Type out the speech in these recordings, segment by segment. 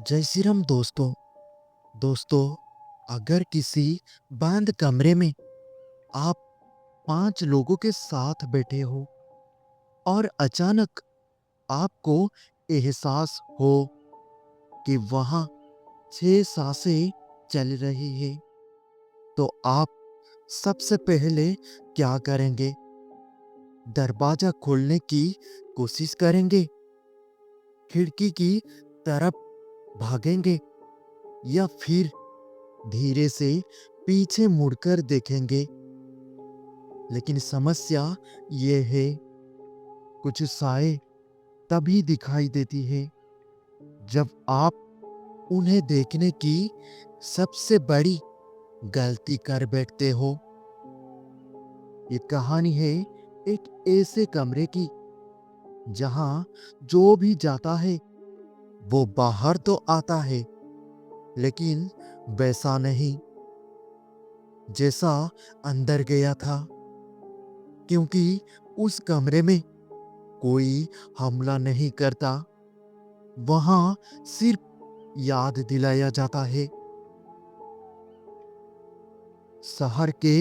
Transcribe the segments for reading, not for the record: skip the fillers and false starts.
जय श्री राम दोस्तों। दोस्तों, अगर किसी बंद कमरे में आप 5 लोगों के साथ बैठे हो और अचानक आपको एहसास हो कि वहाँ 6 सांसें चल रही है, तो आप सबसे पहले क्या करेंगे? दरवाजा खोलने की कोशिश करेंगे, खिड़की की तरफ भागेंगे या फिर धीरे से पीछे मुड़कर देखेंगे? लेकिन समस्या ये है, कुछ साए तभी दिखाई देती है जब आप उन्हें देखने की सबसे बड़ी गलती कर बैठते हो। ये कहानी है एक ऐसे कमरे की जहां जो भी जाता है वो बाहर तो आता है, लेकिन वैसा नहीं जैसा अंदर गया था। क्योंकि उस कमरे में कोई हमला नहीं करता, वहां सिर्फ याद दिलाया जाता है। शहर के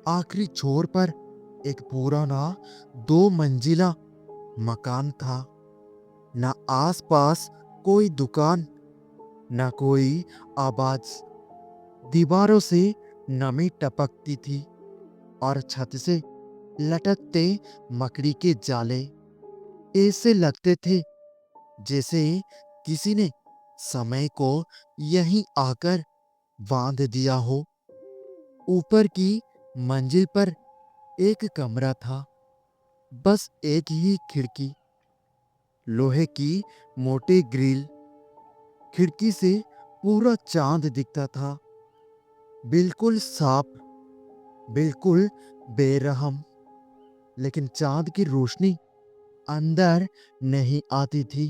आखिरी छोर पर एक पुराना 2 मंजिला मकान था। न आसपास कोई दुकान, न कोई आवाज। दीवारों से नमी टपकती थी और छत से लटकते मकड़ी के जाले ऐसे लगते थे जैसे किसी ने समय को यहीं आकर बांध दिया हो। ऊपर की मंजिल पर एक कमरा था, बस एक ही खिड़की, लोहे की मोटी ग्रिल। खिड़की से पूरा चांद दिखता था, बिल्कुल साफ, बिल्कुल बेरहम। लेकिन चांद की रोशनी अंदर नहीं आती थी।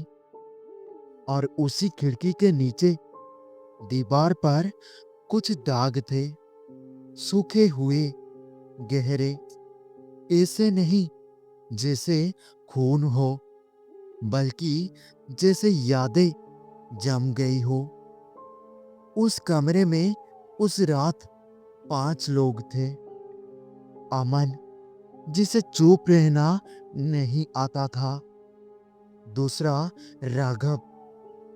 और उसी खिड़की के नीचे दीवार पर कुछ दाग थे, सूखे हुए, गहरे। ऐसे नहीं जैसे खून हो, बल्कि जैसे यादें जम गई हो। उस कमरे में उस रात 5 लोग थे। अमन, जिसे चुप रहना नहीं आता था। दूसरा राघव,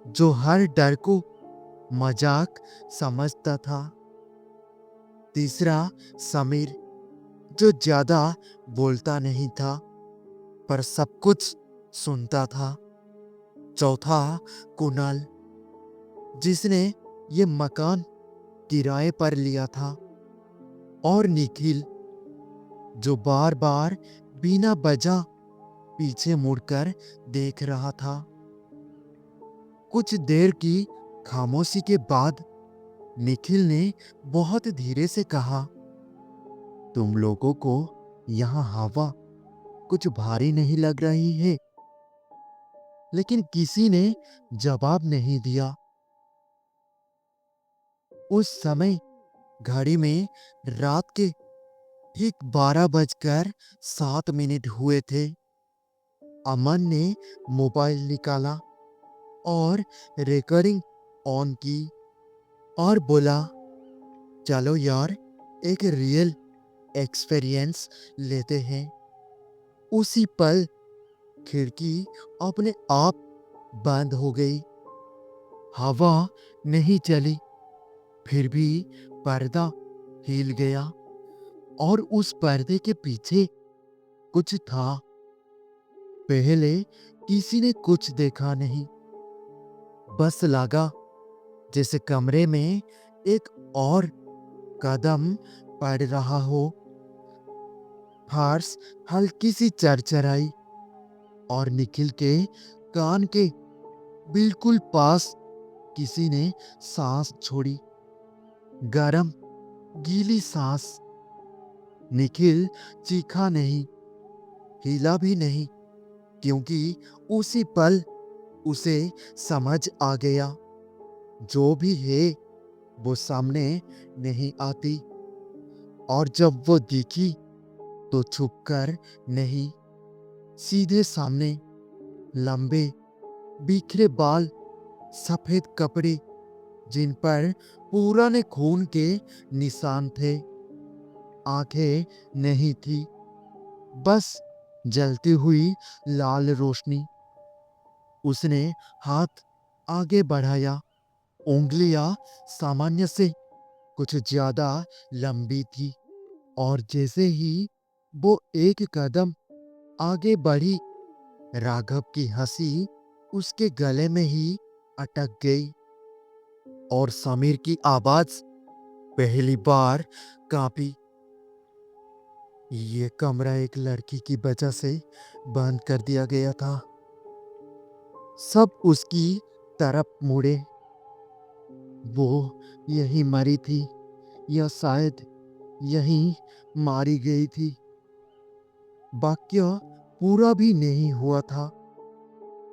जो हर डर को मजाक समझता था। तीसरा समीर, जो ज्यादा बोलता नहीं था पर सब कुछ सुनता था। चौथा कुणाल, जिसने ये मकान किराए पर लिया था। और निखिल, जो बार बार बिना वजह पीछे मुड़कर देख रहा था। कुछ देर की खामोशी के बाद निखिल ने बहुत धीरे से कहा, तुम लोगों को यहाँ हवा कुछ भारी नहीं लग रही है? लेकिन किसी ने जवाब नहीं दिया। उस समय घड़ी में रात के ठीक 12 बजकर 7 मिनट हुए थे। अमन ने मोबाइल निकाला और रिकॉर्डिंग ऑन की और बोला, चलो यार, एक रियल एक्सपीरियंस लेते हैं। उसी पल खिड़की अपने आप बंद हो गई। हवा नहीं चली, फिर भी पर्दा हिल गया और उस पर्दे के पीछे कुछ था। पहले किसी ने कुछ देखा नहीं, बस लगा जैसे कमरे में एक और कदम पड़ रहा हो। फर्श हल्की सी चरचराई और निखिल के कान के बिल्कुल पास किसी ने सांस छोड़ी, गरम गीली सांस। निखिल चीखा नहीं, हिला भी नहीं, क्योंकि उसी पल उसे समझ आ गया, जो भी है वो सामने नहीं आती। और जब वो दिखी तो छुपकर नहीं, सीधे सामने। लंबे बिखरे बाल, सफेद कपड़े जिन पर पुराने खून के निशान थे। आंखें नहीं थी, बस जलती हुई लाल रोशनी। उसने हाथ आगे बढ़ाया। उंगलियां सामान्य से कुछ ज्यादा लंबी थी और जैसे ही वो एक कदम आगे बढ़ी, राघव की हंसी उसके गले में ही अटक गई और समीर की आवाज पहली बार कांपी। ये कमरा एक लड़की की वजह से बंद कर दिया गया था। सब उसकी तरफ मुड़े। वो यहीं मरी थी या शायद यहीं मारी गई थी। वाक्य पूरा भी नहीं हुआ था।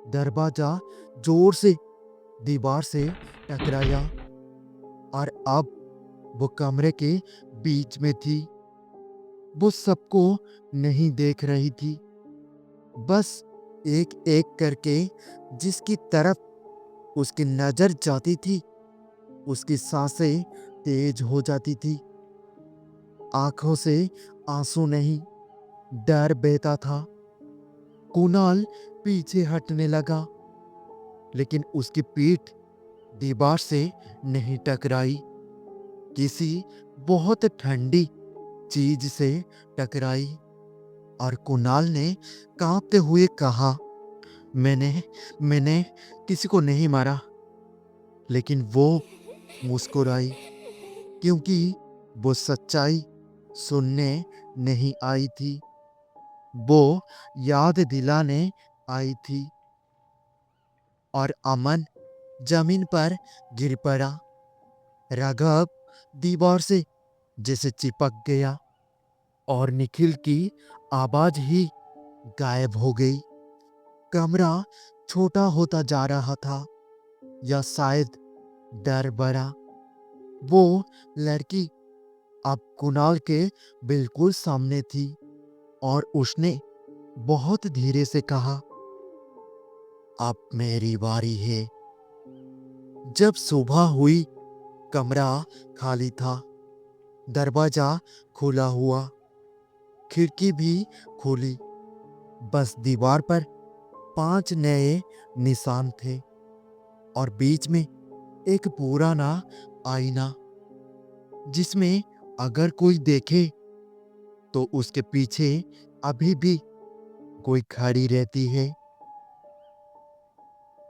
दरवाजा जोर से दीवार से टकराया और अब वो कमरे के बीच में थी। वो सबको नहीं देख रही थी, बस एक एक करके जिसकी तरफ उसकी नजर जाती थी, उसकी सांसें तेज हो जाती थी। आंखों से आंसू नहीं, डर बहता था। कुणाल पीछे हटने लगा, लेकिन उसकी पीठ दीवार से नहीं टकराई, किसी बहुत ठंडी चीज से टकराई। और कुणाल ने कांपते हुए कहा, मैंने मैंने किसी को नहीं मारा। लेकिन वो मुस्कुराई, क्योंकि वो सच्चाई सुनने नहीं आई थी, वो याद दिलाने आई थी। और अमन जमीन पर गिर पड़ा। राघव दीवार से जैसे चिपक गया और निखिल की आवाज ही गायब हो गई। कमरा छोटा होता जा रहा था, या शायद डर बढ़ा। वो लड़की अब कुणाल के बिल्कुल सामने थी और उसने बहुत धीरे से कहा, अब मेरी बारी है। जब सुबह हुई, कमरा खाली था। दरवाजा खुला हुआ, खिड़की भी खुली। बस दीवार पर 5 नए निशान थे और बीच में एक पुराना आईना, जिसमें अगर कोई देखे तो उसके पीछे अभी भी कोई खड़ी रहती है।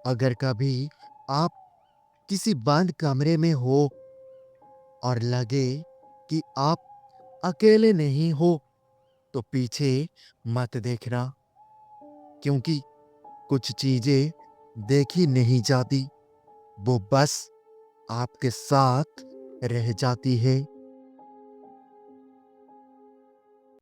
अगर कभी आप किसी बंद कमरे में हो और लगे कि आप अकेले नहीं हो, तो पीछे मत देखना, क्योंकि कुछ चीजें देखी नहीं जाती, वो बस आपके साथ रह जाती है।